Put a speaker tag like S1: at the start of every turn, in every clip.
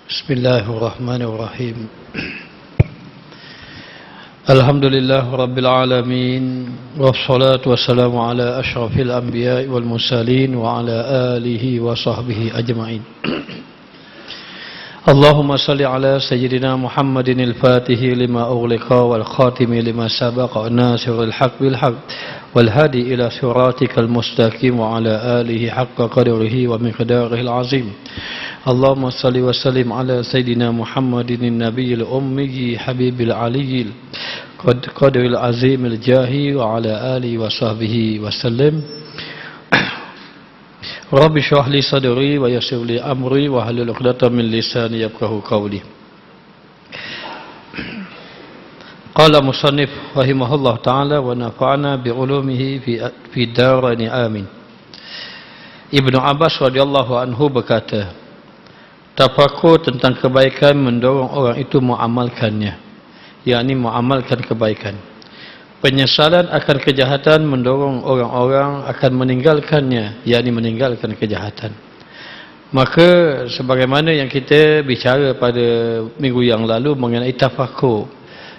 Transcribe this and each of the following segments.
S1: Bismillahirrahmanirrahim. Alhamdulillah Rabbil Alamin. Wassalatu wassalamu ala ashrafil anbiya wal mursalin wa ala alihi wa sahbihi ajma'in. Allahumma salli ala Sayyidina Muhammadin al-Fatihi lima ughliqa wal khatimi lima sabaqa nasirul haq bil haq wal hadi ila siratikal mustaqim wa ala alihi haqqa qadrihi wa miqdarihi al-azim. Allahumma salli wa sallim ala Sayyidina Muhammadin an-nabiyil ummi habibil aliyil qadril azimil jahi wa ala alihi wa sahbihi wa sallim. Rabbi shrah li sadri wa yassir li amri wa hlul 'uqdatam min lisani yafqahu qawli. Qala musannif rahimahullah ta'ala wa nafa'ana bi ulumihi fi darain amin. Ibnu Abbas radhiyallahu anhu berkata, tafakur tentang kebaikan mendorong orang itu mengamalkannya, yakni mengamalkan kebaikan. Penyesalan akan kejahatan mendorong orang-orang akan meninggalkannya, yakni meninggalkan kejahatan. Maka sebagaimana yang kita bicara pada minggu yang lalu mengenai tafakur,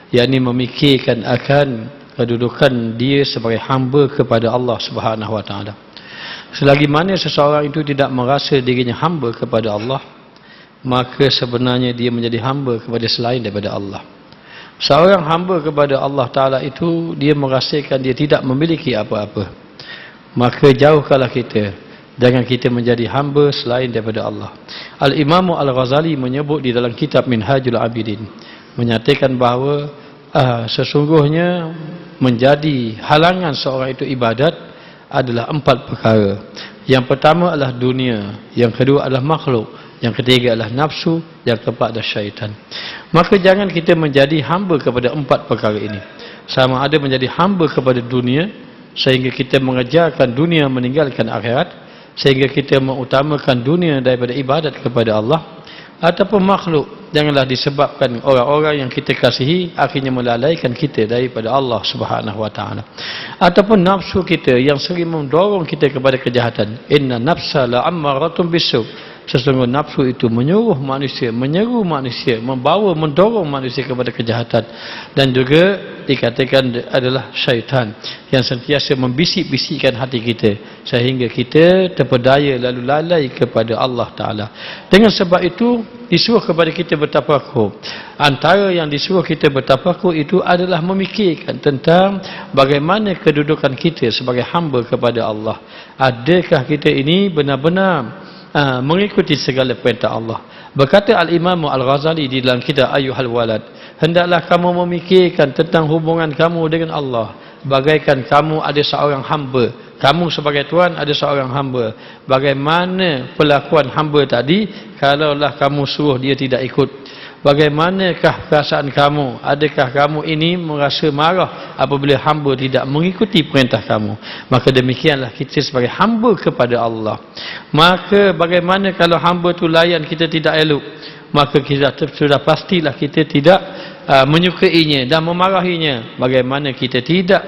S1: yakni memikirkan akan kedudukan dia sebagai hamba kepada Allah Subhanahu wa taala. Selagi mana seseorang itu tidak merasa dirinya hamba kepada Allah, maka sebenarnya dia menjadi hamba kepada selain daripada Allah. Seorang hamba kepada Allah Ta'ala itu, dia merasakan dia tidak memiliki apa-apa. Maka jauhkanlah kita, jangan kita menjadi hamba selain daripada Allah. Al-Imam Al-Ghazali menyebut di dalam kitab Minhajul Abidin, menyatakan bahawa sesungguhnya menjadi halangan seorang itu ibadat adalah 4 perkara. Yang pertama adalah dunia, yang kedua adalah makhluk, yang ketiga adalah nafsu, yang keempat adalah syaitan. Maka jangan kita menjadi hamba kepada 4 perkara ini. Sama ada menjadi hamba kepada dunia, sehingga kita mengejarkan dunia meninggalkan akhirat, sehingga kita mengutamakan dunia daripada ibadat kepada Allah, ataupun makhluk, janganlah disebabkan orang-orang yang kita kasihi akhirnya melalaikan kita daripada Allah Subhanahu wa taala. Ataupun nafsu kita yang sering mendorong kita kepada kejahatan. Inna nafsa la'ammaratun bisu'. Sesungguhnya nafsu itu menyuruh manusia, menyeru manusia, mendorong manusia kepada kejahatan. Dan juga dikatakan adalah syaitan yang sentiasa membisik-bisikkan hati kita sehingga kita terpedaya lalu lalai kepada Allah Ta'ala. Dengan sebab itu disuruh kepada kita bertafakur. Antara yang disuruh kita bertafakur itu adalah memikirkan tentang bagaimana kedudukan kita sebagai hamba kepada Allah. Adakah kita ini benar-benar mengikuti segala perintah Allah? Berkata Al-Imam Al-Ghazali di dalam kitab Ayyuhal Walad, hendaklah kamu memikirkan tentang hubungan kamu dengan Allah bagaikan kamu ada seorang hamba. Kamu sebagai tuan ada seorang hamba. Bagaimana perlakuan hamba tadi kalaulah kamu suruh dia tidak ikut? Bagaimanakah perasaan kamu? Adakah kamu ini merasa marah apabila hamba tidak mengikuti perintah kamu? Maka demikianlah kita sebagai hamba kepada Allah. Maka bagaimana kalau hamba tu layan kita tidak elok? Maka kita sudah pastilah kita tidak menyukainya dan memarahinya. Bagaimana kita tidak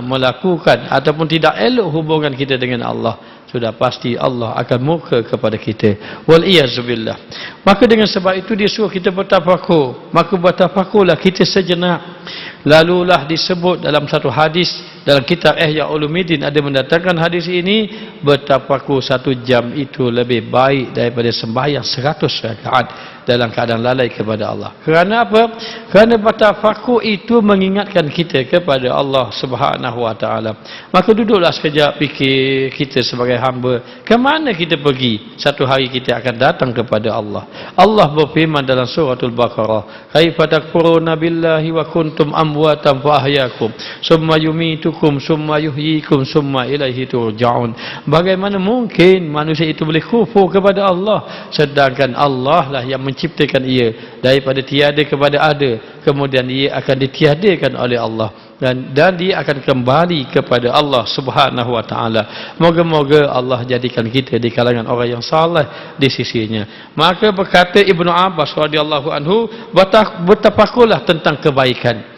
S1: melakukan ataupun tidak elok hubungan kita dengan Allah, sudah pasti Allah akan murka kepada kita. Wal iyazubillah. Maka dengan sebab itu dia suruh kita bertafakur. Maka bertafakurlah kita sejenak. Lalulah disebut dalam satu hadis dalam kitab Ihya Ulumuddin, ada mendatangkan hadis ini, bertafakur 1 jam itu lebih baik daripada sembahyang 100 rakaat dalam keadaan lalai kepada Allah. Kerana apa? Kerana bertafakur itu mengingatkan kita kepada Allah Subhanahu wa taala. Maka duduklah sekejap fikir kita sebagai hamba, ke mana kita pergi? Satu hari kita akan datang kepada Allah. Allah berfirman dalam suratul Baqarah, kaifa takfuruna billahi wa kuntum amwatan fa ahyakum summa yumitukum summa yuhyikum summa ilaihi turja'un. Bagaimana mungkin manusia itu boleh kufur kepada Allah sedangkan Allah lah yang menciptakan ia daripada tiada kepada ada, kemudian ia akan ditiadakan oleh Allah dan dia akan kembali kepada Allah Subhanahu wa taala. Moga-moga Allah jadikan kita di kalangan orang yang saleh di sisinya. Maka berkata Ibnu Abbas radhiyallahu anhu, bertafakurlah tentang kebaikan.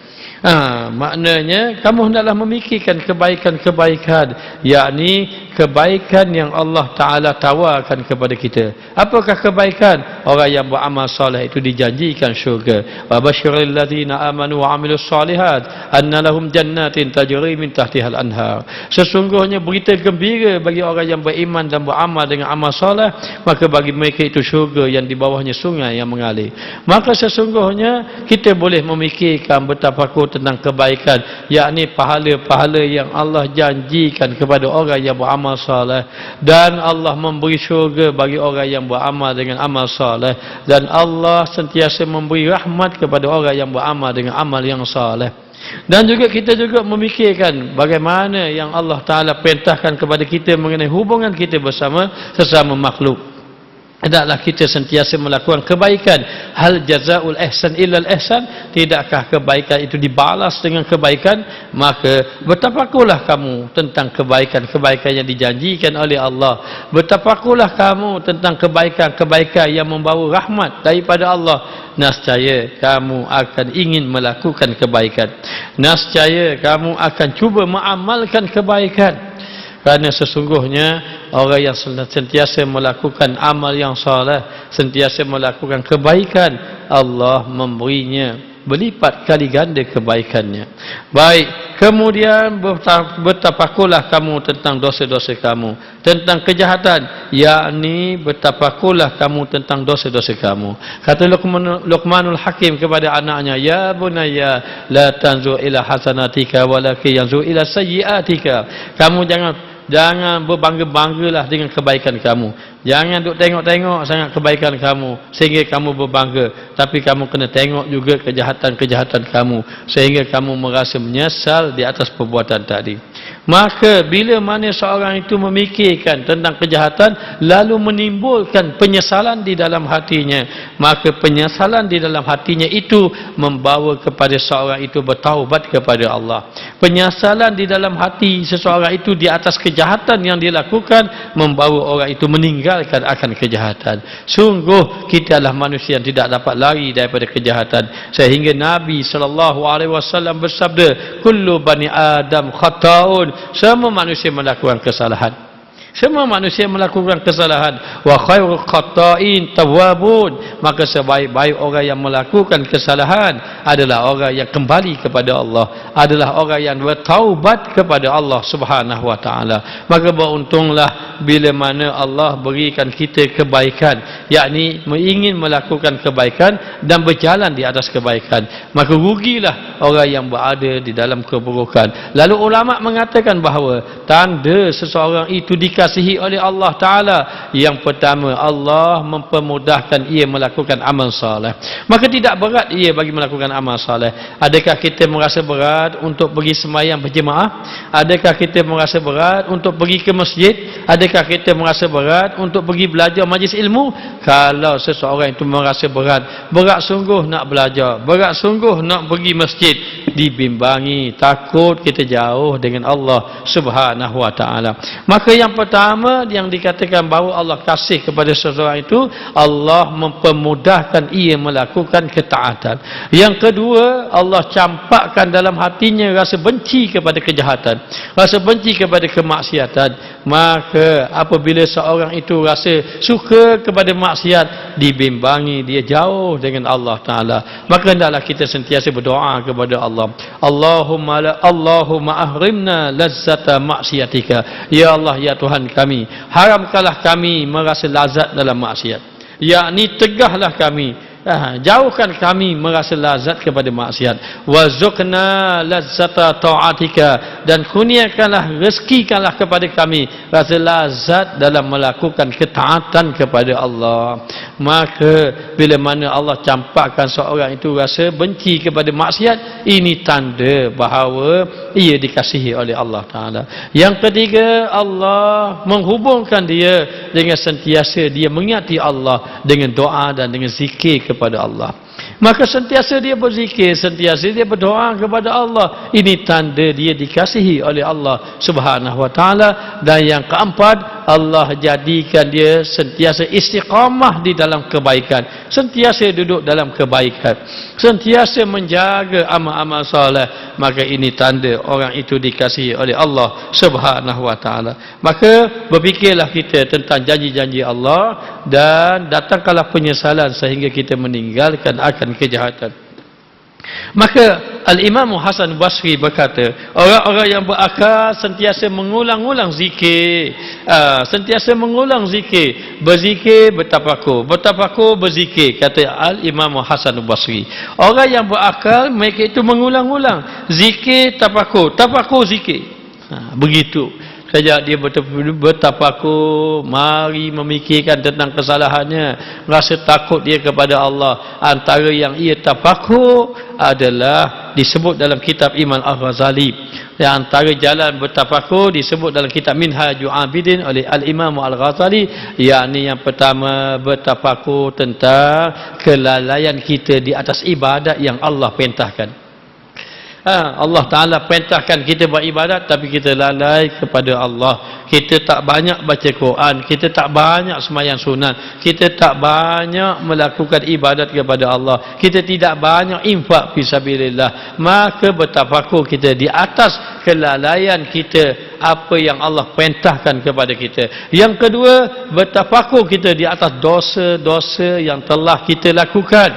S1: Maknanya kamu hendaklah memikirkan kebaikan-kebaikan, yakni kebaikan yang Allah Ta'ala tawarkan kepada kita. Apakah kebaikan? Orang yang beramal soleh itu dijanjikan syurga. Wa basyiril ladzina amanu wa amilus solihat anna lahum jannatin tajri min tahtihal anhar. Sesungguhnya berita gembira bagi orang yang beriman dan beramal dengan amal soleh, maka bagi mereka itu syurga yang di bawahnya sungai yang mengalir. Maka sesungguhnya kita boleh memikirkan bertafakur tentang kebaikan, yakni pahala-pahala yang Allah janjikan kepada orang yang beramal soleh, dan Allah memberi syurga bagi orang yang beramal dengan amal soleh, dan Allah sentiasa memberi rahmat kepada orang yang beramal dengan amal yang soleh. Dan juga kita juga memikirkan bagaimana yang Allah Ta'ala perintahkan kepada kita mengenai hubungan kita bersama sesama makhluk. Hendaklah kita sentiasa melakukan kebaikan. Hal jazaul ihsan illal ihsan, tidakkah kebaikan itu dibalas dengan kebaikan? Maka bertafakurlah kamu tentang kebaikan-kebaikan yang dijanjikan oleh Allah. Bertafakurlah kamu tentang kebaikan-kebaikan yang membawa rahmat daripada Allah. Nescaya kamu akan ingin melakukan kebaikan. Nescaya kamu akan cuba mengamalkan kebaikan. Kerana sesungguhnya orang yang sentiasa melakukan amal yang soleh, sentiasa melakukan kebaikan, Allah memberinya berlipat kali ganda kebaikannya. Baik, kemudian bertafakurlah kamu tentang dosa-dosa kamu, tentang kejahatan, yakni bertafakurlah kamu tentang dosa-dosa kamu. Kata Luqmanul Hakim kepada anaknya, ya bunayya la tanzur ila hasanatika walakin yanzur ila sayyiatika. Kamu jangan berbangga-banggalah dengan kebaikan kamu. Jangan duk tengok-tengok sangat kebaikan kamu sehingga kamu berbangga, tapi kamu kena tengok juga kejahatan-kejahatan kamu sehingga kamu merasa menyesal di atas perbuatan tadi. Maka bila mana seorang itu memikirkan tentang kejahatan lalu menimbulkan penyesalan di dalam hatinya, maka penyesalan di dalam hatinya itu membawa kepada seorang itu bertaubat kepada Allah. Penyesalan di dalam hati seseorang itu di atas kejahatan yang dilakukan membawa orang itu meninggalkan akan kejahatan. Sungguh kita adalah manusia yang tidak dapat lari daripada kejahatan, sehingga Nabi SAW bersabda, kullu bani Adam khata'un. Semua manusia melakukan kesalahan. Semua manusia melakukan kesalahan. Wa khairul khata'in tawwabun. Maka sebaik-baik orang yang melakukan kesalahan adalah orang yang kembali kepada Allah, adalah orang yang bertaubat kepada Allah Subhanahu wa taala. Maka beruntunglah bila mana Allah berikan kita kebaikan, yakni ingin melakukan kebaikan dan berjalan di atas kebaikan. Maka rugilah orang yang berada di dalam keburukan. Lalu ulama mengatakan bahawa tanda seseorang itu dikasihi oleh Allah Ta'ala, yang pertama, Allah mempermudahkan ia melakukan amal saleh. Maka tidak berat ia bagi melakukan amal saleh. Adakah kita merasa berat untuk pergi sembahyang berjemaah? Adakah kita merasa berat untuk pergi ke masjid? Adakah kita merasa berat untuk pergi belajar majlis ilmu? Kalau seseorang itu merasa berat sungguh nak belajar, berat sungguh nak pergi masjid, dibimbangi, takut kita jauh dengan Allah Subhanahu wa taala. Maka yang pertama yang dikatakan bahawa Allah kasih kepada seseorang itu, Allah mempermudahkan ia melakukan ketaatan. Yang kedua, Allah campakkan dalam hatinya rasa benci kepada kejahatan, rasa benci kepada kemaksiatan. Maka apabila seorang itu rasa suka kepada maksiat, dibimbangi dia jauh dengan Allah Ta'ala. Maka hendaklah kita sentiasa berdoa kepada Allah, Allahumma ahrimna lazzata maksiatika. Ya Allah, ya Tuhan kami, haramkanlah kami merasa lazat dalam maksiat, yakni tegahlah kami, jauhkan kami merasa lazat kepada maksiat. Warzuqna lazzata ta'atika, dan kurniakanlah, rezekikanlah kepada kami rasa lazat dalam melakukan ketaatan kepada Allah. Maka bila mana Allah campakkan seorang itu rasa benci kepada maksiat, ini tanda bahawa ia dikasihi oleh Allah Ta'ala. Yang ketiga, Allah menghubungkan dia dengan sentiasa dia mengingati Allah dengan doa dan dengan zikir kepada Allah. Maka sentiasa dia berzikir, sentiasa dia berdoa kepada Allah. Ini tanda dia dikasihi oleh Allah Subhanahu wa taala. Dan yang keempat, Allah jadikan dia sentiasa istiqamah di dalam kebaikan, sentiasa duduk dalam kebaikan, sentiasa menjaga amal-amal soleh, maka ini tanda orang itu dikasihi oleh Allah Subhanahu wa taala. Maka berfikirlah kita tentang janji-janji Allah dan datangkanlah penyesalan sehingga kita meninggalkan akan kejahatan. Maka Al-Imam Hasan Basri berkata, orang-orang yang berakal sentiasa mengulang-ulang zikir, sentiasa mengulang zikir, berzikir, bertafakur, bertafakur, berzikir, kata Al-Imam Hasan Basri. Orang yang berakal mereka itu mengulang-ulang zikir, tafakur, tafakur, zikir. Begitu. Sejak dia bertafakur, mari memikirkan tentang kesalahannya, rasa takut dia kepada Allah. Antara yang ia tafakur adalah disebut dalam kitab Imam Al-Ghazali. Dan antara jalan bertafakur disebut dalam kitab Minhajul Abidin oleh Al-Imam Al-Ghazali, yakni yang pertama bertafakur tentang kelalaian kita di atas ibadat yang Allah perintahkan. Allah Ta'ala perintahkan kita beribadat tapi kita lalai kepada Allah. Kita tak banyak baca Quran, kita tak banyak sembahyang sunat, kita tak banyak melakukan ibadat kepada Allah, kita tidak banyak infak fisabilillah. Maka bertafakur kita di atas kelalaian kita apa yang Allah perintahkan kepada kita. Yang kedua, bertafakur kita di atas dosa-dosa yang telah kita lakukan.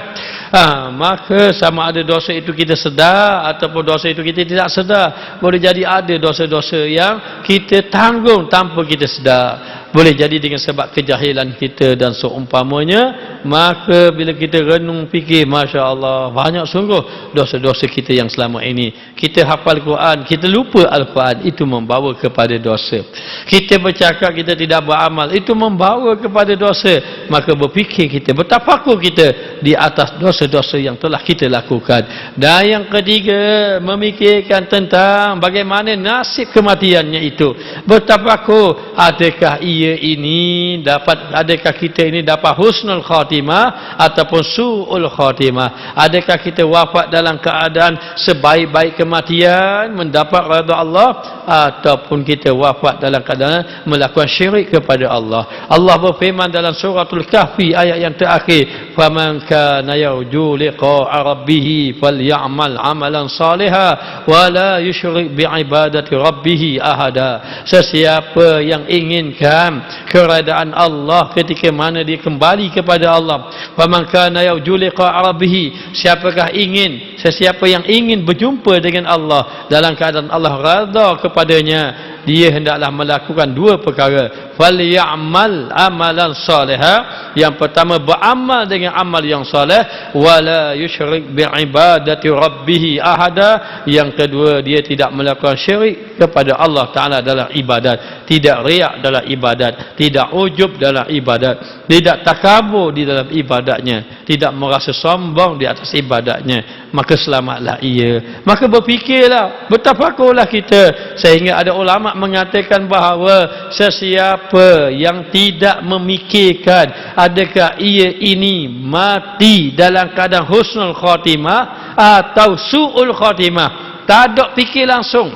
S1: Maka sama ada dosa itu kita sedar ataupun dosa itu kita tidak sedar. Boleh jadi ada dosa-dosa yang kita tanggung tanpa kita sedar. Boleh jadi dengan sebab kejahilan kita dan seumpamanya. Maka bila kita renung fikir, Masya Allah, banyak sungguh dosa-dosa kita yang selama ini. Kita hafal Quran, kita lupa Al-Quran, itu membawa kepada dosa. Kita bercakap, kita tidak beramal, itu membawa kepada dosa. Maka berfikir kita, bertafakur kita di atas dosa-dosa yang telah kita lakukan. Dan yang ketiga, memikirkan tentang bagaimana nasib kematiannya itu. Bertafakur, adakah ia ini dapat, adakah kita ini dapat husnul khatimah ataupun su'ul khatimah? Adakah kita wafat dalam keadaan sebaik-baik kematian mendapat redha Allah, ataupun kita wafat dalam keadaan melakukan syirik kepada Allah? Allah berfirman dalam suratul Kahfi ayat yang terakhir, faman kana yarju liqa'a rabbih falyamal amalan salihan wa la yusyrik bi'ibadati rabbih ahada. Sesiapa yang inginkan keredaan Allah ketika mana dia kembali kepada Allah, faman kana yarju liqa'a rabbih, siapakah ingin, sesiapa yang ingin berjumpa dengan Allah dalam keadaan Allah redha kepadanya, dia hendaklah melakukan dua perkara. Falyamal amalan salihah, yang pertama beramal dengan amal yang soleh, wala yusyrik bi'ibadati rabbih ahada, yang kedua dia tidak melakukan syirik kepada Allah Ta'ala dalam ibadat, tidak riak dalam ibadat, tidak ujub dalam ibadat, tidak takabur di dalam ibadatnya, tidak merasa sombong di atas ibadatnya. Maka selamatlah ia. Maka berfikirlah, bertafakurlah kita, sehingga ada ulama mengatakan bahawa sesiapa yang tidak memikirkan adakah ia ini mati dalam keadaan husnul khatimah atau su'ul khatimah, tak ada fikir langsung,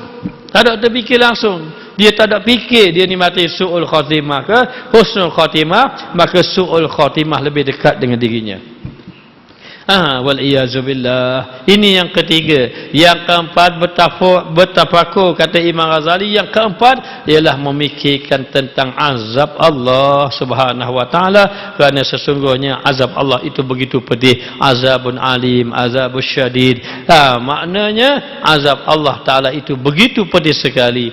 S1: tak ada terfikir langsung, dia tak ada fikir dia ni mati su'ul khatimah ke husnul khatimah, maka su'ul khatimah lebih dekat dengan dirinya. Wal-iyazubillah. Ini yang ketiga. Yang keempat, bertafakur, kata Imam Ghazali. Yang keempat ialah memikirkan tentang azab Allah Subhanahu wa ta'ala, kerana sesungguhnya azab Allah itu begitu pedih. Azabun alim, azabun syadid. Maknanya azab Allah Ta'ala itu begitu pedih sekali.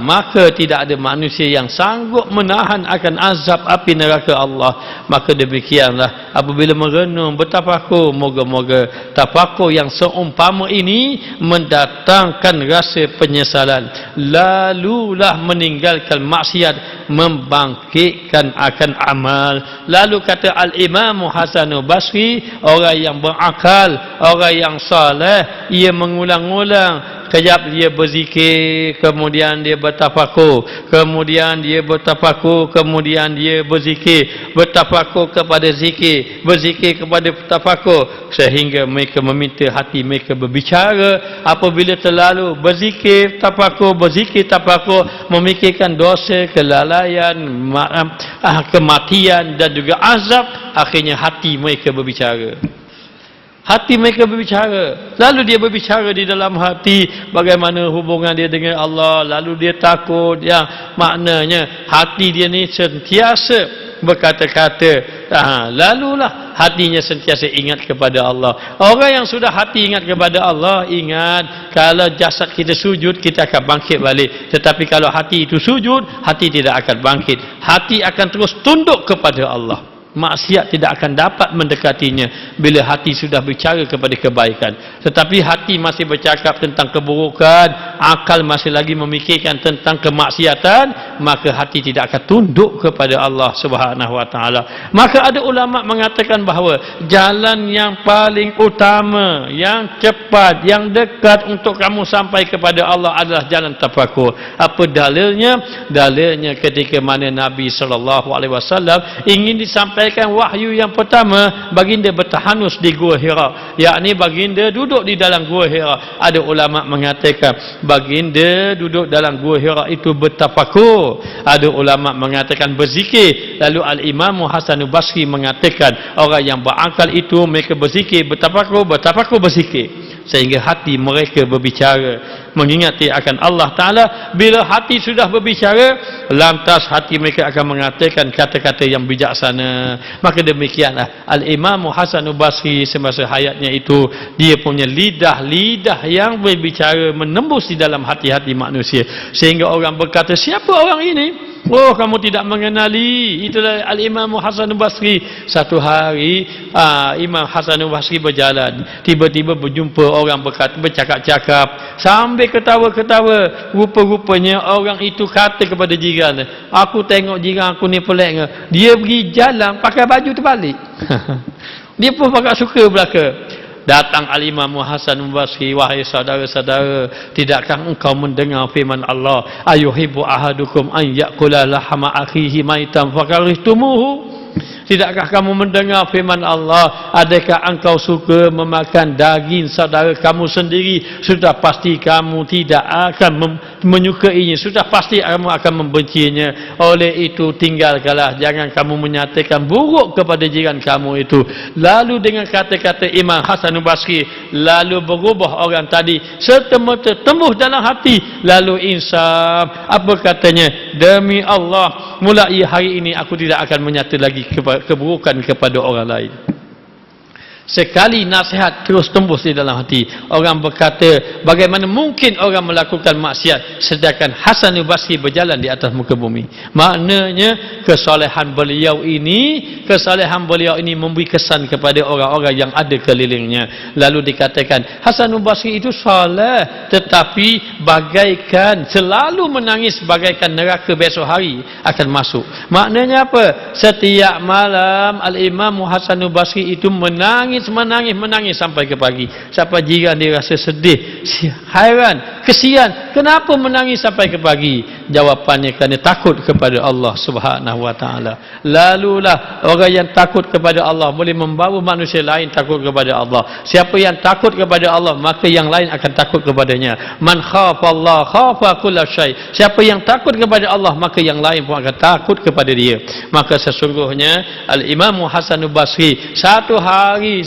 S1: Maka tidak ada manusia yang sanggup menahan akan azab api neraka Allah. Maka demikianlah apabila merenung, bertafakur, moga-moga tafakur yang seumpama ini mendatangkan rasa penyesalan, lalulah meninggalkan maksiat, membangkitkan akan amal. Lalu kata Al-Imam Hasan Basri, orang yang berakal, orang yang saleh, ia mengulang-ulang kejap dia berzikir, kemudian dia bertafakur, kemudian dia bertafakur, kemudian dia berzikir, bertafakur kepada zikir, berzikir kepada tafakur, sehingga mereka meminta hati mereka berbicara. Apabila terlalu berzikir tafakur, memikirkan dosa, kelalaian, kematian dan juga azab, akhirnya hati mereka berbicara. Hati mereka berbicara. Lalu dia berbicara di dalam hati bagaimana hubungan dia dengan Allah. Lalu dia takut. Yang maknanya hati dia ni sentiasa berkata-kata. Lalulah hatinya sentiasa ingat kepada Allah. Orang yang sudah hati ingat kepada Allah, ingat kalau jasad kita sujud, kita akan bangkit balik. Tetapi kalau hati itu sujud, hati tidak akan bangkit. Hati akan terus tunduk kepada Allah. Maksiat tidak akan dapat mendekatinya bila hati sudah bicara kepada kebaikan. Tetapi hati masih bercakap tentang keburukan, akal masih lagi memikirkan tentang kemaksiatan, maka hati tidak akan tunduk kepada Allah Subhanahu wa taala. Maka ada ulama mengatakan bahawa jalan yang paling utama, yang cepat, yang dekat untuk kamu sampai kepada Allah adalah jalan tafakur. Apa dalilnya? Dalilnya ketika mana Nabi sallallahu alaihi wasallam ingin disampaikan wahyu yang pertama, baginda bertahanus di Gua Hira, yakni baginda duduk di dalam Gua Hira. Ada ulama mengatakan baginda duduk dalam Gua Hira itu bertafakur, ada ulama mengatakan berzikir. Lalu Al-Imam Hasan Basri mengatakan orang yang berakal itu mereka berzikir, bertafakur, berzikir, sehingga hati mereka berbicara mengingati akan Allah Ta'ala. Bila hati sudah berbicara, lantas hati mereka akan mengatakan kata-kata yang bijaksana. Maka demikianlah Al-Imam Hasan Basri semasa hayatnya itu, dia punya lidah yang berbicara menembus di dalam hati-hati manusia, sehingga orang berkata, siapa orang ini? Oh, kamu tidak mengenali. Itulah Al-Imam Hasan Basri. Satu hari Imam Hasan Basri berjalan, tiba-tiba berjumpa orang bercakap-cakap sambil ketawa-ketawa. Rupa-rupanya orang itu kata kepada jiran, aku tengok jiran aku ni peliknya, dia pergi jalan pakai baju terbalik. Dia pun pakai suka belaka. Datang Al-Imam Hasan Basri, wahai saudara-saudara, tidakkah engkau mendengar firman Allah, ayuhibbu ahadukum an ya'kula lahma akhihi maitan fakarihtumuhu? Tidakkah kamu mendengar firman Allah, adakah engkau suka memakan daging saudara kamu sendiri? Sudah pasti kamu tidak akan menyukainya, sudah pasti kamu akan membencinya. Oleh itu tinggalkanlah, jangan kamu menyatakan buruk kepada jiran kamu itu. Lalu dengan kata-kata Imam Hasan Basri, lalu berubah orang tadi serta-merta tembus dalam hati. Lalu insaf, apa katanya? Demi Allah, mulai hari ini aku tidak akan menyata lagi keburukan kepada orang lain. Sekali nasihat terus tembus di dalam hati. Orang berkata, bagaimana mungkin orang melakukan maksiat sedangkan Hasan Basri berjalan di atas muka bumi? Maknanya kesalehan beliau ini memberi kesan kepada orang-orang yang ada kelilingnya. Lalu dikatakan Hasan Basri itu soleh, tetapi bagaikan selalu menangis, bagaikan neraka besok hari akan masuk. Maknanya apa? Setiap malam Al-Imam Hasan Basri itu menangis sampai ke pagi. Sampai jiran dia rasa sedih, hairan, kesian, kenapa menangis sampai ke pagi? Jawapannya kerana takut kepada Allah Subhanahu wa taala. Lalulah orang yang takut kepada Allah boleh membawa manusia lain takut kepada Allah. Siapa yang takut kepada Allah, maka yang lain akan takut kepadanya. Man khafa Allah khafa kulla syai. Siapa yang takut kepada Allah, maka yang lain pun akan takut kepada dia. Maka sesungguhnya Al-Imam Hasan Basri, satu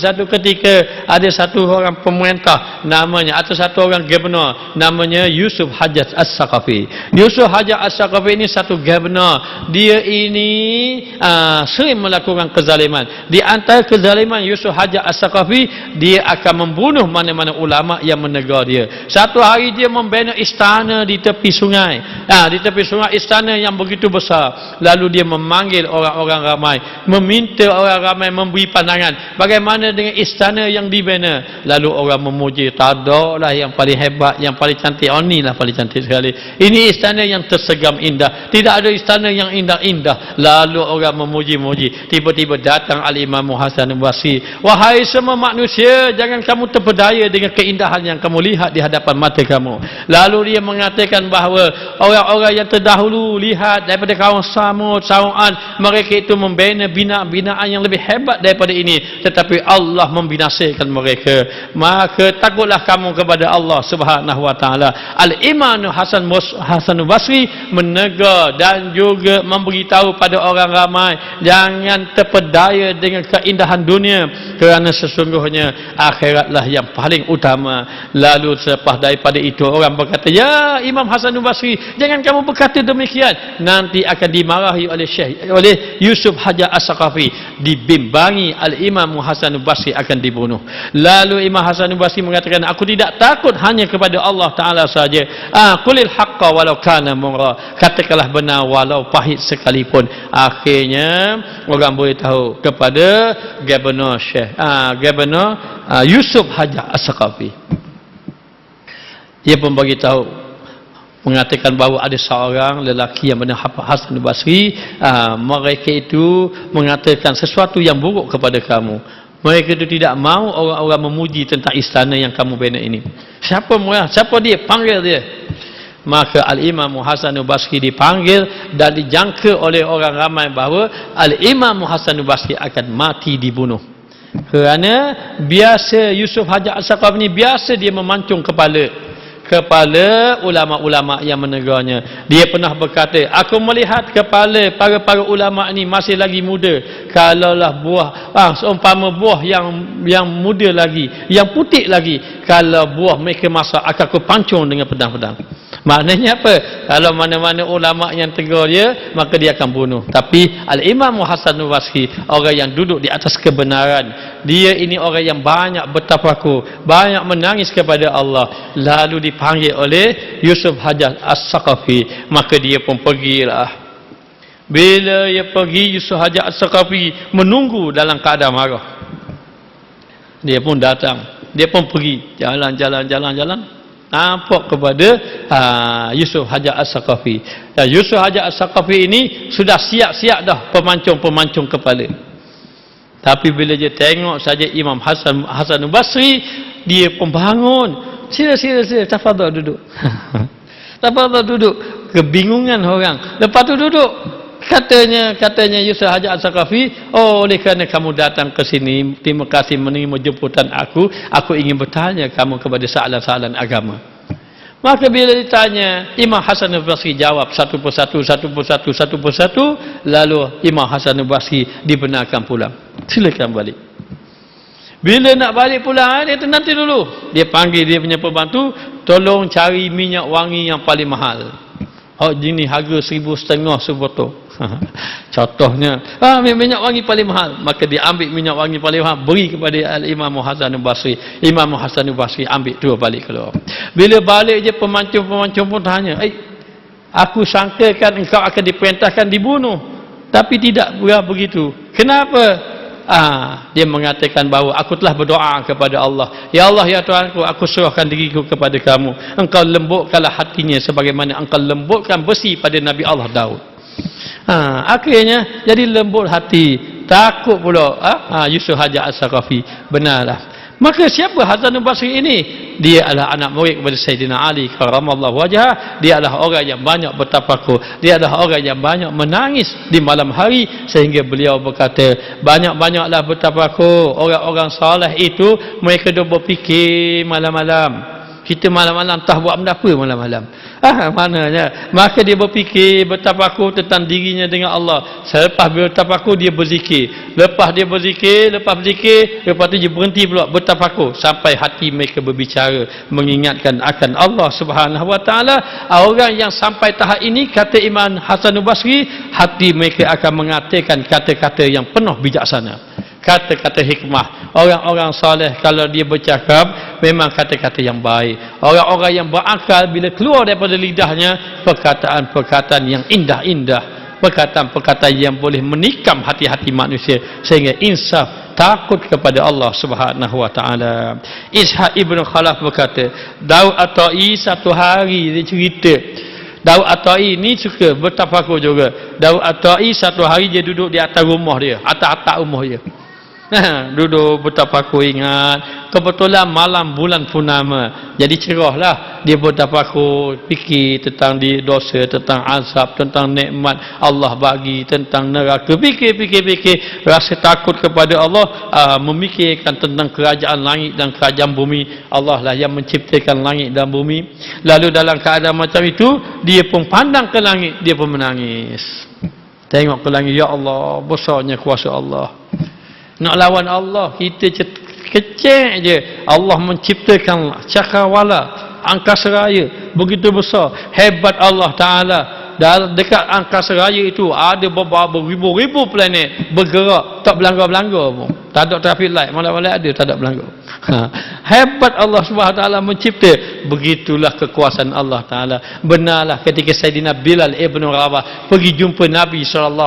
S1: ketika ada satu orang pemerintah namanya, atau satu orang gubernur namanya Yusuf Hajjaj As-Saqafi. Yusuf Hajjaj As-Saqafi ini satu gubernur. Dia ini sering melakukan kezaliman. Di antara kezaliman Yusuf Hajjaj As-Saqafi, dia akan membunuh mana-mana ulama yang menegur dia. Satu hari dia membina istana di tepi sungai. Di tepi sungai, istana yang begitu besar. Lalu dia memanggil orang-orang ramai, meminta orang ramai memberi pandangan bagaimana mana dengan istana yang dibina, lalu orang memuji, tak ada lah yang paling hebat, yang paling cantik, oh ni lah paling cantik sekali, ini istana yang tersegam indah, tidak ada istana yang indah-indah, lalu orang memuji-muji. Tiba-tiba datang Al-Imam Hasan Basri, wahai semua manusia, jangan kamu terpedaya dengan keindahan yang kamu lihat di hadapan mata kamu. Lalu dia mengatakan bahawa orang-orang yang terdahulu lihat daripada kaum Samud, Sau'an, mereka itu membina binaan yang lebih hebat daripada ini, tetapi Allah membinasakan mereka. Maka takutlah kamu kepada Allah Subhanahu wa taala. Al-Imam Hasan Basri menegur dan juga memberitahu pada orang ramai, jangan terpedaya dengan keindahan dunia, kerana sesungguhnya akhiratlah yang paling utama. Lalu selepas daripada itu orang berkata, ya Imam Hasan Basri, jangan kamu berkata demikian, nanti akan dimarahi oleh Yusuf Hajar As-Saqafi. Dibimbangi Al-Imam Hasan Basri akan dibunuh. Lalu Imam Hasan Basri mengatakan, aku tidak takut hanya kepada Allah Ta'ala saja. Qulil haqqa walau kana murra, katakanlah benar walau pahit sekalipun. Akhirnya orang boleh tahu kepada Gubernur Yusuf Hajar As-Saqafi. Dia pun bagi tahu, mengatakan bahawa ada seorang lelaki yang bernama Hasan Basri, mereka itu mengatakan sesuatu yang buruk kepada kamu. Mereka itu tidak mahu orang-orang memuji tentang istana yang kamu bina ini. Siapa dia? Panggil dia. Maka Al-Imam Hasan Basri dipanggil dan dijangka oleh orang ramai bahawa Al-Imam Hasan Basri akan mati dibunuh. Kerana biasa Yusuf Hajar As-Saqafi ini biasa dia memancung kepala ulama-ulama yang menegurnya. Dia pernah berkata, aku melihat kepala para ulama ini masih lagi muda. Kalaulah buah, seumpama buah yang muda lagi, yang putih lagi, kalau buah mereka masak, akan aku pancung dengan pedang-pedang. Maknanya apa? Kalau mana-mana ulama yang tegur dia, maka dia akan bunuh. Tapi Al-Imam Hasan Basri, orang yang duduk di atas kebenaran, dia ini orang yang banyak bertafakur, banyak menangis kepada Allah, lalu dipanggil oleh Yusuf Hajar As-Saqafi. Maka dia pun pergilah. Bila dia pergi, Yusuf Hajar As-Saqafi menunggu dalam keadaan marah. Dia pun datang, dia pun pergi, jalan, nampak kepada Yusuf Hajar As-Saqafi. Dan Yusuf Hajar As-Saqafi ini sudah siap-siap dah pemancung kepala. Tapi bila dia tengok saja Imam Hasan Basri, dia pun bangun. Sila, tafadhal duduk. Tafadhal duduk. Kebingungan orang. Lepas tu duduk. Katanya Yusuf Hajar As-Saqafi, oleh kerana kamu datang ke sini, terima kasih menerima jemputan aku ingin bertanya kamu kepada soalan-soalan agama. Maka bila ditanya, Imam Hasan Basri jawab satu persatu, lalu Imam Hasan Basri dibenarkan pulang. Silakan balik. Bila nak balik pulang, dia nanti dulu. Dia panggil dia punya pembantu, tolong cari minyak wangi yang paling mahal. Jenis harga 1,500 sebotol. Contohnya, minyak wangi paling mahal. Maka dia ambil minyak wangi paling mahal, beri kepada Al-Imam Hasan Basri. Imam Hasan Basri ambil dua balik keluar. Bila balik je, pemancung pun tanya, aku sangkakan engkau akan diperintahkan dibunuh, tapi tidak begitu. Kenapa? Dia mengatakan bahawa aku telah berdoa kepada Allah, ya Allah, ya Tuhanku, aku serahkan diriku kepada kamu. Engkau lembutkanlah hatinya sebagaimana engkau lembutkan besi pada Nabi Allah Daud. Akhirnya jadi lembut hati. Takut pula Yusuf Hajar As-Saqafi. Benarlah. Maka siapa Hasan Basri ini? Dia adalah anak murid kepada Sayyidina Ali karramallahu wajhah. Dia adalah orang yang banyak bertafakur. Dia adalah orang yang banyak menangis di malam hari, sehingga beliau berkata, banyak-banyaklah bertafakur. Orang-orang saleh itu mereka dah berfikir malam-malam. Kita malam-malam tak buat benda apa malam-malam. Mananya? Maka dia berfikir, bertafakur tentang dirinya dengan Allah. Selepas bertafakur, dia berzikir. Lepas dia berzikir, lepas tu dia berhenti pula bertafakur sampai hati mereka berbicara mengingatkan akan Allah Subhanahu wa taala. Orang yang sampai tahap ini, kata Imam Hasan Basri, hati mereka akan mengatakan kata-kata yang penuh bijaksana, kata-kata hikmah. Orang-orang soleh kalau dia bercakap memang kata-kata yang baik. Orang-orang yang berakal bila keluar daripada lidahnya perkataan-perkataan yang indah-indah. perkataan-perkataan yang boleh menikam hati-hati manusia sehingga insaf, takut kepada Allah Subhanahu wa taala. Ishaq ibn Khalaf berkata, Daud At-Tai satu hari dia cerita. Daud At-Tai ni suka bertafakur juga. Daud At-Tai satu hari dia duduk di atas rumah dia, atas atap rumah dia. Duduk bertafakur, ingat kebetulan malam bulan purnama, jadi cerahlah. Dia bertafakur, fikir tentang dia dosa, tentang azab, tentang nikmat Allah bagi, tentang neraka, fikir, rasa takut kepada Allah, memikirkan tentang kerajaan langit dan kerajaan bumi. Allah lah yang menciptakan langit dan bumi. Lalu dalam keadaan macam itu, dia pun pandang ke langit, dia pun menangis. Tengok ke langit, ya Allah, besarnya kuasa Allah. Nak lawan Allah, kita kecil je. Allah menciptakan cakrawala, angkasa raya begitu besar, hebat Allah Ta'ala. Dan dekat angkasa raya itu ada beribu-ribu planet bergerak, tak belanggar-belanggar pun. Tak ada traffic light, malam-malam ada, tak ada belanggar. Hebat Allah Subhanahu Wa Taala mencipta. Begitulah kekuasaan Allah Taala. Benarlah ketika Sayyidina Bilal ibn Rabah pergi jumpa Nabi SAW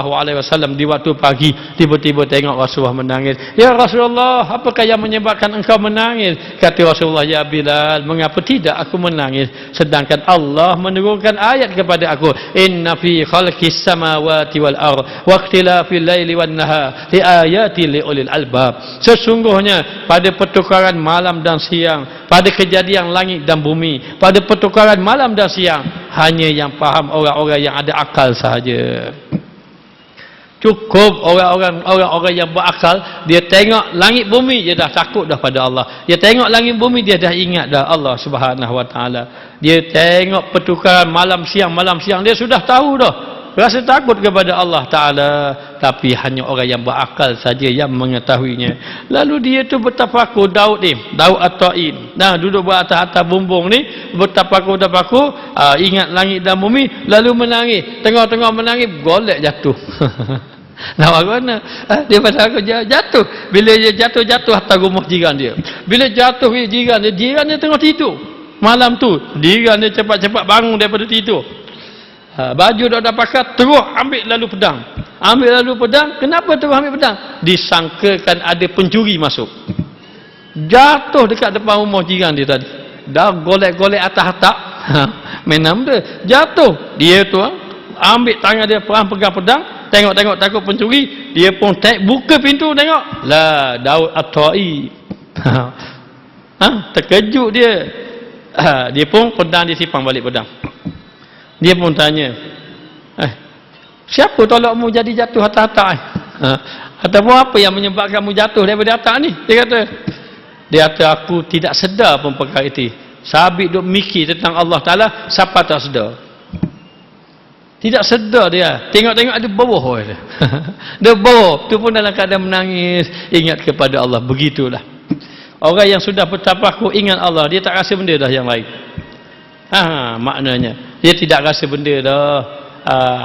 S1: di waktu pagi, tiba-tiba tengok Rasulullah menangis. Ya Rasulullah, apakah yang menyebabkan engkau menangis? Kata Rasulullah, ya Bilal, mengapa tidak aku menangis sedangkan Allah menurunkan ayat kepada aku, inna fi khalqis samawati wal ard wa ikhtilafil laili wan nahar li ayatin li ulil albab. Sesungguhnya pada pertukaran malam dan siang, pada kejadian langit dan bumi, pada pertukaran malam dan siang, hanya yang faham orang-orang yang ada akal sahaja. Cukup orang-orang yang berakal, dia tengok langit bumi dia dah takut dah pada Allah. Dia tengok langit bumi dia dah ingat dah Allah Subhanahu Wa Taala. Dia tengok pertukaran malam siang dia sudah tahu dah. Rasa takut kepada Allah Ta'ala. Tapi hanya orang yang berakal saja yang mengetahuinya. Lalu dia tu bertafakur, Daud At-Tai. Nah, duduk atas bumbung ni, bertafakur, ingat langit dan bumi, lalu menangis. Tengah-tengah menangis, golek jatuh. Nah, bagaimana? Dia pada aku jatuh. Bila dia jatuh atas rumah jiran dia. Bila jatuh jiran dia tengah tidur. Malam tu, jiran dia cepat-cepat bangun daripada tidur. Baju dah pakai, terus ambil lalu pedang. Kenapa terus ambil pedang? Disangkakan ada pencuri masuk. Jatuh dekat depan rumah jiran dia tadi. Dah golek-golek atas atap. Menam dia. Jatuh. Dia tu ambil tangan dia, pegang pedang. Tengok takut pencuri. Dia pun buka pintu tengok. Lah, Daud At-Tai. Terkejut dia. Dia pun pedang disipang balik pedang. Dia pun tanya, siapa tolakmu jadi jatuh atas-atas? Ataupun apa yang menyebabkan kamu jatuh daripada atas ni? Dia kata, aku tidak sedar pun perkara itu. Sabit duk mikir tentang Allah Ta'ala, siapa tak sedar? Tidak sedar dia. Tengok-tengok ada bawah. Dia bawah. Tu pun dalam keadaan menangis, ingat kepada Allah. Begitulah. Orang yang sudah bertafakur ingat Allah, dia tak rasa benda dah yang lain. Maknanya dia tidak rasa benda dah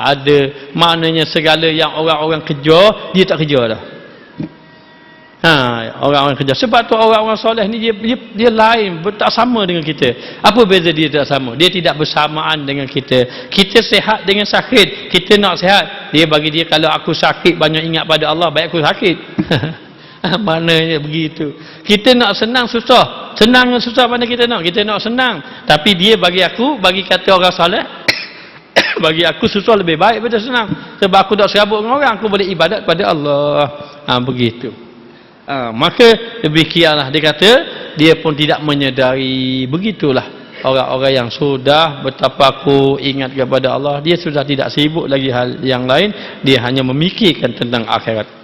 S1: ada, maknanya segala yang orang-orang kejar dia tak kejar dah. Orang-orang kejar. Sebab tu orang-orang soleh ni dia lain, tak sama dengan kita. Apa beza dia tak sama? Dia tidak bersamaan dengan kita. Kita sihat dengan sakit, kita nak sihat. Dia bagi dia, kalau aku sakit banyak ingat pada Allah, baik aku sakit. Maknanya begitu. Kita nak senang susah. Senang dan susah mana kita nak? Kita nak senang. Tapi dia bagi kata orang soleh, bagi aku susah lebih baik daripada senang. Sebab aku tak serabut dengan orang, aku boleh ibadat pada Allah. Begitu. Maka demikianlah dia kata, dia pun tidak menyedari. Begitulah orang-orang yang sudah bertafakur ingat kepada Allah, dia sudah tidak sibuk lagi hal yang lain, dia hanya memikirkan tentang akhirat.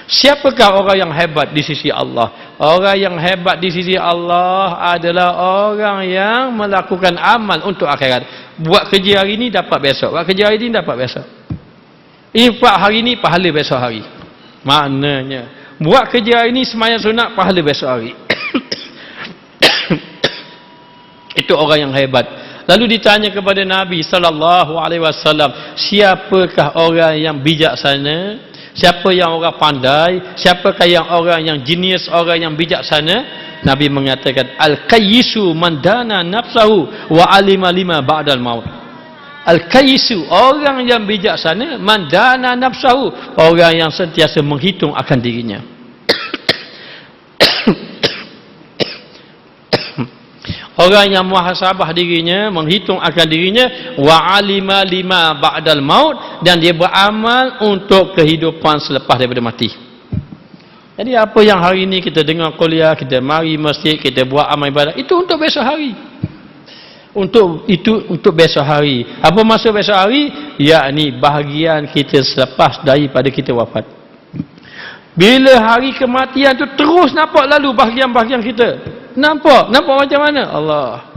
S1: Siapakah orang yang hebat di sisi Allah? Orang yang hebat di sisi Allah adalah orang yang melakukan amal untuk akhirat. Buat kerja hari ini dapat besok, buat kerja hari ini dapat besok. Infak hari ini, pahala besok hari. Maknanya buat kerja hari ini, sembahyang sunat, pahala besok hari. Itu orang yang hebat. Lalu ditanya kepada Nabi SAW, siapakah orang yang bijaksana? Siapa yang orang pandai? Siapakah yang orang yang jenius, orang yang bijaksana? Nabi mengatakan, al-qayyisu man dana nafsahu wa alima lima ba'dal maut. Al-Kaisu, orang yang bijaksana, man dana nafsahu, orang yang sentiasa menghitung akan dirinya. Orang yang muhasabah dirinya, menghitung akan dirinya, wa alima lima ba'dal maut, dan dia beramal untuk kehidupan selepas daripada mati. Jadi apa yang hari ini kita dengar kuliah, kita mari masjid, kita buat amal ibadat, itu untuk besok hari. Untuk besok hari. Apa maksud besok hari? Yakni bahagian kita selepas daripada kita wafat. Bila hari kematian tu terus nampak lalu bahagian-bahagian kita. Nampak macam mana? Allah.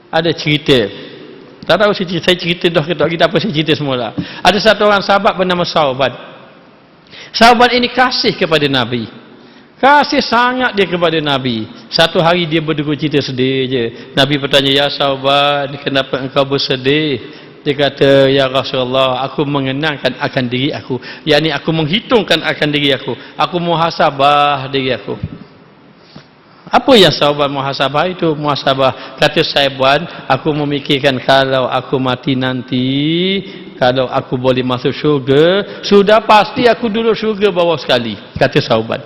S1: Ada cerita. Tak tahu saya cerita dah ke tak kita, apa saya cerita semula. Ada satu orang sahabat bernama Sauban. Sauban ini kasih kepada Nabi. Kasih sangat dia kepada Nabi. Satu hari dia berduka cita sedih je. Nabi bertanya, ya Sauban, kenapa engkau bersedih? Dia kata, ya Rasulullah, aku mengenangkan akan diri aku. Yakni aku menghitungkan akan diri aku. Aku muhasabah diri aku. Apa yang Sauban muhasabah itu? Muhasabah, kata Sauban, aku memikirkan kalau aku mati nanti, kalau aku boleh masuk syurga, sudah pasti aku duduk syurga bawah sekali, kata Sauban.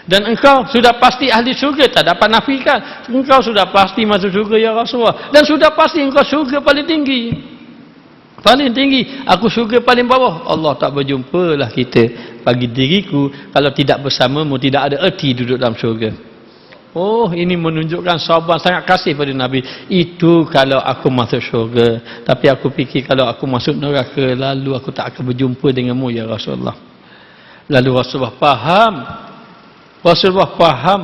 S1: Dan engkau sudah pasti ahli syurga, tak dapat nafikan. Engkau sudah pasti masuk syurga ya Rasulullah. Dan sudah pasti engkau syurga paling tinggi. Paling tinggi, aku syurga paling bawah. Allah tak berjumpalah kita. Bagi diriku, kalau tidak bersamamu, tidak ada erti duduk dalam syurga. Oh, ini menunjukkan Sauban sangat kasih pada Nabi. Itu kalau aku masuk syurga. Tapi aku fikir kalau aku masuk neraka, lalu aku tak akan berjumpa denganmu ya Rasulullah. Lalu Rasulullah faham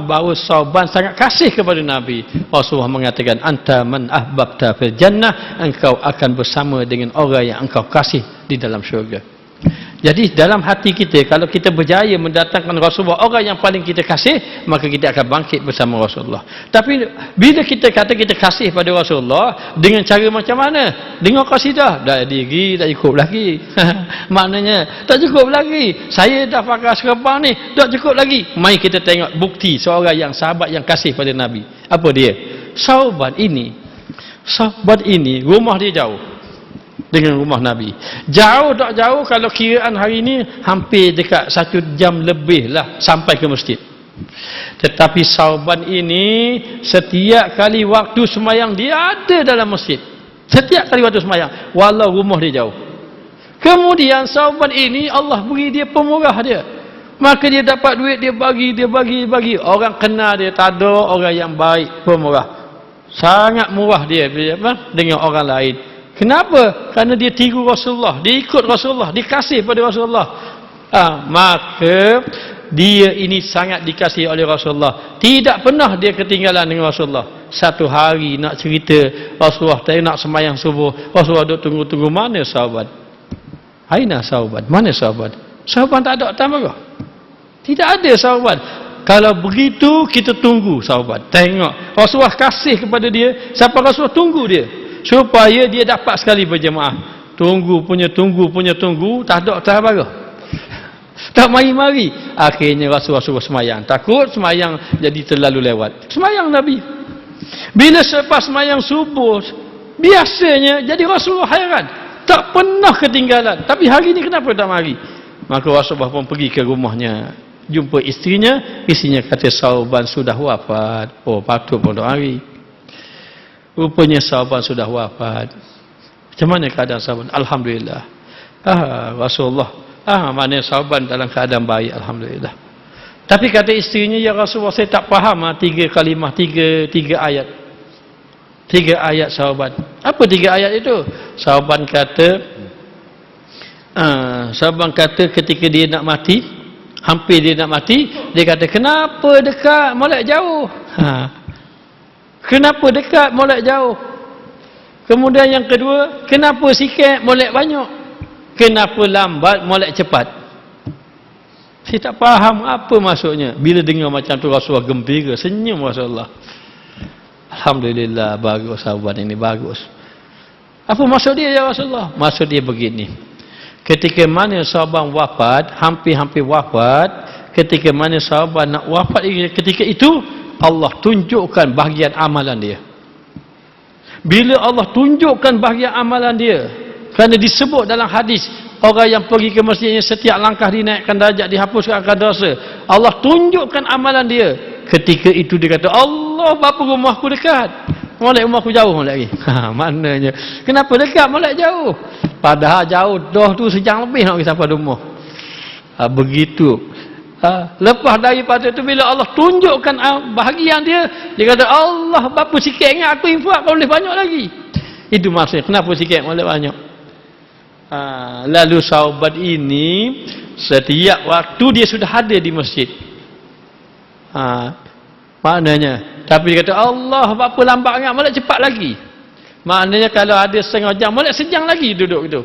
S1: bahawa Sauban sangat kasih kepada Nabi. Rasulullah mengatakan, anta man ahbabta fil jannah, engkau akan bersama dengan orang yang engkau kasih di dalam syurga. Jadi dalam hati kita, kalau kita berjaya mendatangkan Rasulullah, orang yang paling kita kasih, maka kita akan bangkit bersama Rasulullah. Tapi bila kita kata kita kasih pada Rasulullah, dengan cara macam mana? Dengan qasidah, dah diri tak cukup lagi. Maknanya tak cukup lagi. Saya dah pakai serabang ni, tak cukup lagi. Mari kita tengok bukti seorang yang sahabat yang kasih pada Nabi. Apa dia? Sauban ini rumah dia jauh dengan rumah Nabi. Jauh tak jauh, kalau kiraan hari ini hampir dekat 1 jam lebih lah sampai ke masjid. Tetapi Sauban ini setiap kali waktu semayang dia ada dalam masjid. Setiap kali waktu semayang, walau rumah dia jauh. Kemudian Sauban ini Allah beri dia pemurah dia. Maka dia dapat duit, dia bagi. Orang kenal dia, tak ada orang yang baik, pemurah. Sangat murah dia dengan orang lain. Kenapa? Kerana dia tiru Rasulullah, dia ikut Rasulullah, dikasih pada Rasulullah. Maka dia ini sangat dikasihi oleh Rasulullah. Tidak pernah dia ketinggalan dengan Rasulullah. Satu hari nak cerita, Rasulullah tak nak sembahyang subuh, Rasulullah duduk tunggu-tunggu, mana Sauban? Aina Sauban? Mana Sauban? Sauban tak ada tambah. Tidak ada Sauban. Kalau begitu kita tunggu Sauban. Tengok Rasulullah kasih kepada dia, siapa Rasulullah tunggu dia supaya dia dapat sekali berjemaah. Tunggu, tak ada tabarah. Tak mari-mari. Akhirnya Rasulullah suruh semayang. Takut semayang jadi terlalu lewat. Semayang Nabi. Bila selepas semayang subuh, biasanya jadi Rasulullah hairan. Tak pernah ketinggalan. Tapi hari ini kenapa tak mari? Maka Rasulullah pun pergi ke rumahnya. Jumpa isterinya. Isterinya kata Sauban sudah wafat. Oh, patut pun tak mari. Rupanya Sauban sudah wafat. Macam mana keadaan Sauban? Alhamdulillah. Rasulullah, mana Sauban dalam keadaan baik, alhamdulillah. Tapi kata isterinya, ya Rasulullah, saya tak faham 3 kalimah, 3 ayat. 3 ayat Sauban. Apa 3 ayat itu? Sauban kata ketika dia nak mati, hampir dia nak mati, dia kata, kenapa dekat molek jauh? Kenapa dekat molek jauh? Kemudian yang kedua, kenapa sikit molek banyak? Kenapa lambat molek cepat? Saya tak faham apa maksudnya. Bila dengar macam tu Rasulullah gembira, senyum Rasulullah. Alhamdulillah, bagus Sauban ini, bagus. Apa maksud dia ya Rasulullah? Maksud dia begini. Ketika mana Sauban wafat, hampir-hampir wafat, ketika mana Sauban nak wafat, ketika itu Allah tunjukkan bahagian amalan dia. Bila Allah tunjukkan bahagian amalan dia, kerana disebut dalam hadis, orang yang pergi ke masjidnya setiap langkah dinaikkan darjat, dihapuskan akan dosa. Allah tunjukkan amalan dia. Ketika itu dia kata, Allah, berapa rumahku dekat? Molek rumahku jauh molek lagi. Maknanya, kenapa dekat molek jauh? Padahal jauh dah tu sejam lebih nak pergi sampai rumah. Begitu. Lepas daripada itu bila Allah tunjukkan bahagian dia, dia kata, Allah, berapa sikit ingat aku infak, kau boleh banyak lagi. Itu maksudnya, kenapa sikit boleh banyak? Lalu sahabat ini setiap waktu dia sudah hadir di masjid. Maknanya, tapi dia kata, Allah, berapa lambat ingat, boleh cepat lagi. Maknanya kalau ada setengah jam, boleh sejam lagi duduk itu.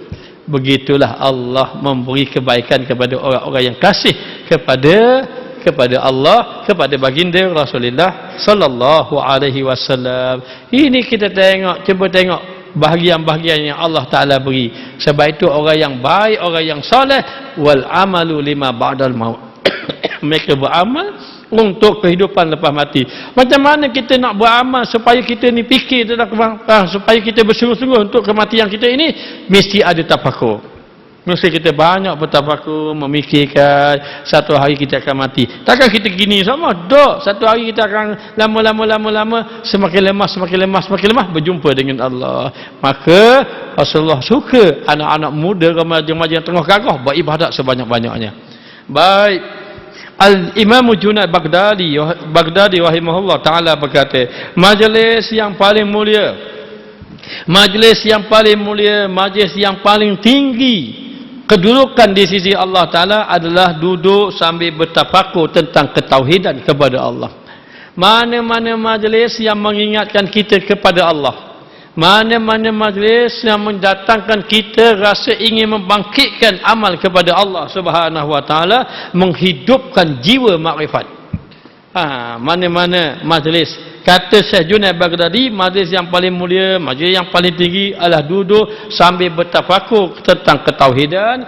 S1: Begitulah Allah memberi kebaikan kepada orang-orang yang kasih kepada Allah, kepada baginda Rasulullah sallallahu alaihi wasallam. Ini kita tengok, cuba tengok bahagian-bahagian yang Allah Taala beri. Sebab itu orang yang baik, orang yang soleh, wal amalu lima ba'dal maut. Mereka beramal untuk kehidupan lepas mati. Macam mana kita nak beramal supaya kita ni fikir tentang supaya kita bersungguh-sungguh untuk kematian kita ini? Mesti ada tafakur. Mesti kita banyak bertafakur, memikirkan satu hari kita akan mati. Takkan kita gini sama? Dok, satu hari kita akan lama semakin lemah berjumpa dengan Allah. Maka Rasulullah suka anak-anak muda, remaja-remaja yang tengah gagah beribadat sebanyak-banyaknya. Baik. Al-Imam Junaid Baghdadi rahimahullah ta'ala berkata, majlis yang paling mulia, majlis yang paling tinggi kedudukan di sisi Allah Ta'ala adalah duduk sambil bertafakur tentang ketauhidan kepada Allah. Mana-mana majlis yang mengingatkan kita kepada Allah, mana-mana majlis yang mendatangkan kita rasa ingin membangkitkan amal kepada Allah Subhanahu wa taala, menghidupkan jiwa makrifat. Mana-mana majlis, kata Syekh Junaid Baghdadi, majlis yang paling mulia, majlis yang paling tinggi adalah duduk sambil bertafakur tentang ketauhidan,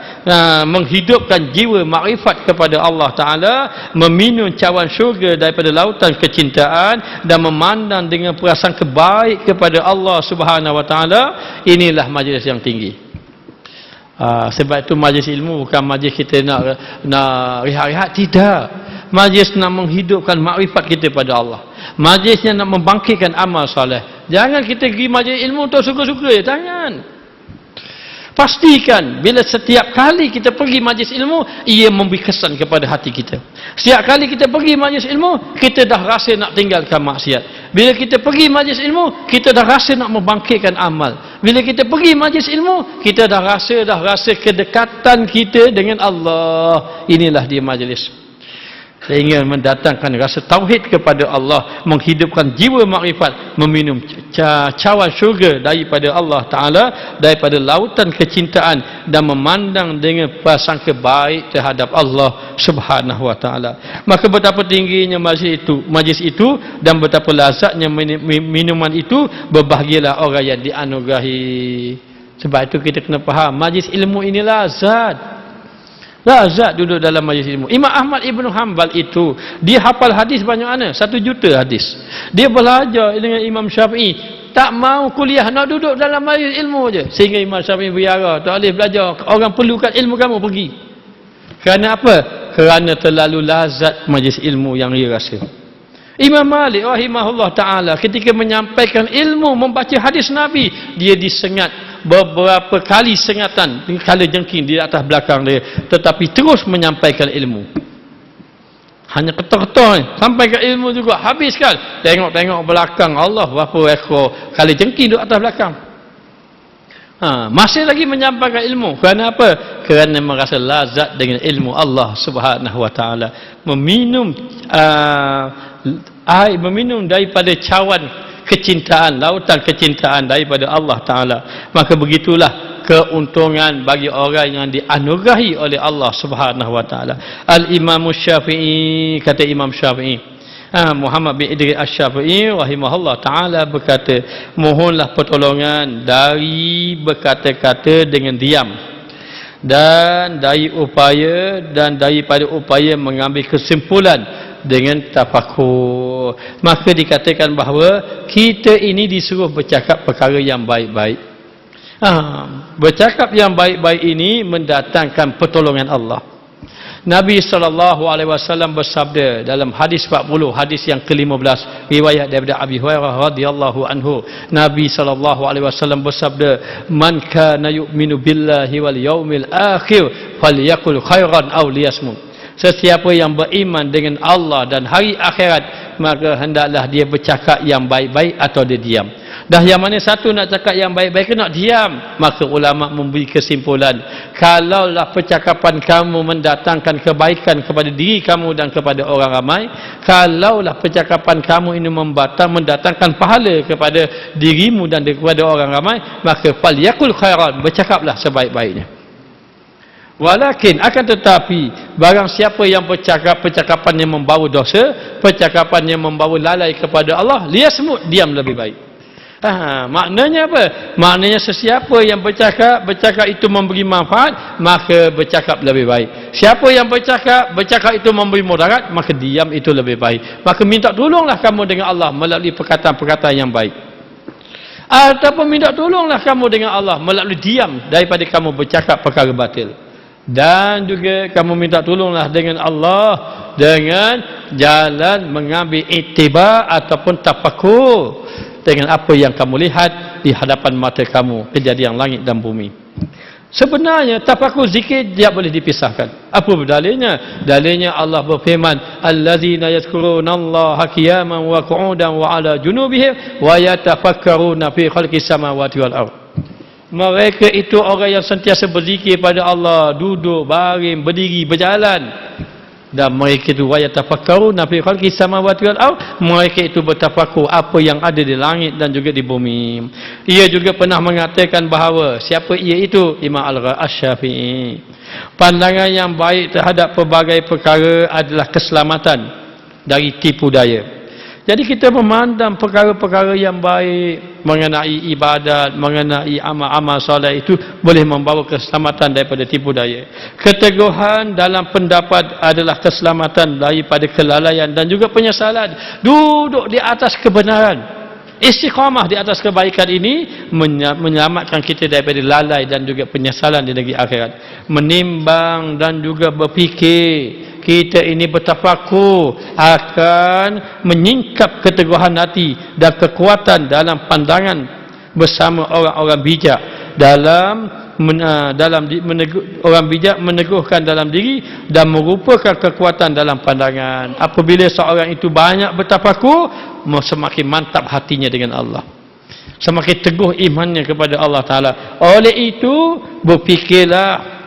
S1: menghidupkan jiwa makrifat kepada Allah Ta'ala, meminum cawan syurga daripada lautan kecintaan, dan memandang dengan perasaan kebaik kepada Allah Subhanahu Wa Ta'ala. Inilah majlis yang tinggi. Sebab itu majlis ilmu bukan majlis kita nak rehat-rehat, tidak. Majlis nak menghidupkan makrifat kita pada Allah. Majlis yang nak membangkitkan amal soleh. Jangan kita pergi majlis ilmu untuk suka-suka. Jangan. Pastikan bila setiap kali kita pergi majlis ilmu, ia memberi kesan kepada hati kita. Setiap kali kita pergi majlis ilmu, kita dah rasa nak tinggalkan maksiat. Bila kita pergi majlis ilmu, kita dah rasa nak membangkitkan amal. Bila kita pergi majlis ilmu, kita dah rasa kedekatan kita dengan Allah. Inilah dia majlis. Saya ingin mendatangkan rasa tauhid kepada Allah, menghidupkan jiwa makrifat, meminum cawan syurga daripada Allah Ta'ala, daripada lautan kecintaan, dan memandang dengan prasangka baik terhadap Allah Subhanahu Wa Ta'ala. Maka betapa tingginya majlis itu dan betapa lazatnya minuman itu, berbahagialah orang yang dianugerahi. Sebab itu kita kena faham, majlis ilmu ini lazat. Lazat duduk dalam majlis ilmu. Imam Ahmad Ibn Hanbal itu, dia hafal hadis banyak mana? 1 juta hadis. Dia belajar dengan Imam Syafi'i, tak mau kuliah, nak duduk dalam majlis ilmu je. Sehingga Imam Syafi'i biara, tak boleh belajar, orang perlukan ilmu kamu, pergi. Kerana apa? Kerana terlalu lazat majlis ilmu yang dia rasa. Imam Malik rahimahullah ta'ala ketika menyampaikan ilmu, membaca hadis Nabi, dia disengat beberapa kali sengatan, kala jengking di atas belakang dia, tetapi terus menyampaikan ilmu. Hanya ketar-ketar sampai ke ilmu juga, habiskan. Tengok belakang, Allah berapa ekor kala jengking di atas belakang. Masih lagi menyampaikan ilmu. Kerana apa? Kerana merasa lazat dengan ilmu Allah Subhanahu Wa Ta'ala. Meminum air, meminum daripada cawan kecintaan, lautan kecintaan daripada Allah Ta'ala. Maka begitulah keuntungan bagi orang yang dianugerahi oleh Allah Subhanahu Wa Ta'ala. Al-Imam Syafi'i, kata Imam Syafi'i, Muhammad bin Idris Asy-Syafi'i rahimahullah ta'ala berkata, mohonlah pertolongan dari berkata-kata dengan diam, dan daripada upaya mengambil kesimpulan dengan tafakur. Maka dikatakan bahawa kita ini disuruh bercakap perkara yang baik-baik. Bercakap yang baik-baik ini mendatangkan pertolongan Allah. Nabi SAW bersabda dalam hadis 40, hadis yang ke-15, riwayat daripada Abi Hurairah radhiyallahu anhu. Nabi SAW bersabda, "Man kana yu'minu billahi wal yaumil akhir falyaqul khairan aw liyasmut." Sesiapa yang beriman dengan Allah dan hari akhirat, maka hendaklah dia bercakap yang baik-baik atau dia diam. Dah yang mana satu nak cakap yang baik-baik ke nak diam? Maka ulama memberi kesimpulan, kalaulah percakapan kamu mendatangkan kebaikan kepada diri kamu dan kepada orang ramai, kalaulah percakapan kamu ini mendatangkan pahala kepada dirimu dan kepada orang ramai, maka falyaqul khairan, bercakaplah sebaik-baiknya. Walakin akan tetapi barang siapa yang bercakap percakapan yang membawa dosa, percakapan yang membawa lalai kepada Allah, liyasmut, diam lebih baik. Maknanya apa? Maknanya sesiapa yang bercakap itu memberi manfaat, maka bercakap lebih baik. Siapa yang bercakap itu memberi mudarat, maka diam itu lebih baik. Maka minta tolonglah kamu dengan Allah melalui perkataan-perkataan yang baik. Ataupun minta tolonglah kamu dengan Allah melalui diam daripada kamu bercakap perkara batil. Dan juga kamu minta tolonglah dengan Allah dengan jalan mengambil iktibar ataupun tafakur dengan apa yang kamu lihat di hadapan mata kamu, kejadian langit dan bumi. Sebenarnya tafakur zikir tidak boleh dipisahkan. Apa dalilnya? Dalilnya Allah berfirman, "Allazina yadhkurunallaha qiyaman wa qu'udan wa 'ala junubihim wa yatafakkaruna fi khalqis samawati wal ardh." Mereka itu orang yang sentiasa berzikir pada Allah, duduk, baring, berdiri, berjalan. Dan mereka itu wayatafakkaruna fi khalqis samawati wal ardh, mereka itu bertafakur apa yang ada di langit dan juga di bumi. Ia juga pernah mengatakan bahawa siapa ia itu? Imam Al-Syafi'i. Pandangan yang baik terhadap pelbagai perkara adalah keselamatan dari tipu daya. Jadi kita memandang perkara-perkara yang baik mengenai ibadat, mengenai amal-amal soleh itu boleh membawa keselamatan daripada tipu daya. Keteguhan dalam pendapat adalah keselamatan daripada kelalaian dan juga penyesalan. Duduk di atas kebenaran, istiqamah di atas kebaikan ini menyelamatkan kita daripada lalai dan juga penyesalan di negeri akhirat. Menimbang dan juga berfikir, kita ini bertafakur akan menyingkap keteguhan hati dan kekuatan dalam pandangan bersama orang-orang bijak orang bijak meneguhkan dalam diri dan merupakan kekuatan dalam pandangan. Apabila seorang itu banyak bertafakur, semakin mantap hatinya dengan Allah, semakin teguh imannya kepada Allah Ta'ala. Oleh itu berfikirlah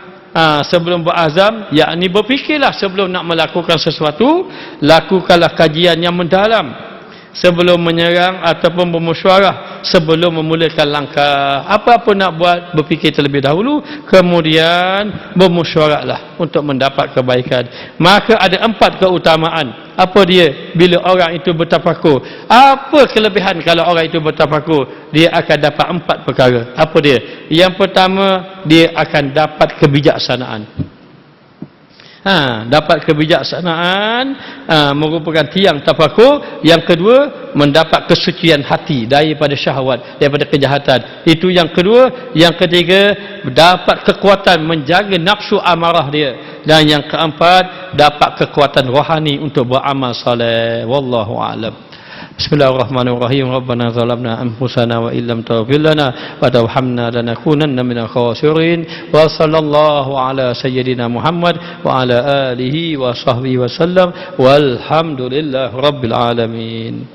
S1: sebelum berazam, yakni berfikirlah sebelum nak melakukan sesuatu, lakukanlah kajian yang mendalam sebelum menyerang ataupun bermesyuarah, sebelum memulakan langkah. Apa-apa nak buat, berfikir terlebih dahulu, kemudian bermesyuarahlah untuk mendapat kebaikan. Maka ada 4 keutamaan. Apa dia? Bila orang itu bertafakur, apa kelebihan kalau orang itu bertafakur? Dia akan dapat 4 perkara. Apa dia? Yang pertama, dia akan dapat kebijaksanaan. Dapat kebijaksanaan merupakan tiang tafakur. Yang kedua, mendapat kesucian hati daripada syahwat, daripada kejahatan. Itu yang kedua. Yang ketiga, dapat kekuatan menjaga nafsu amarah dia. Dan yang keempat, dapat kekuatan rohani untuk beramal soleh. Wallahu a'lam. Bismillahirrahmanirrahim. Rabbana zalamna anfusana wa illam taghfir lana wa tarhamna lanakunanna minal khasirin. Wa sallallahu ala sayyidina Muhammad wa ala alihi wa sahbihi wa sallam. Walhamdulillahi rabbil alamin.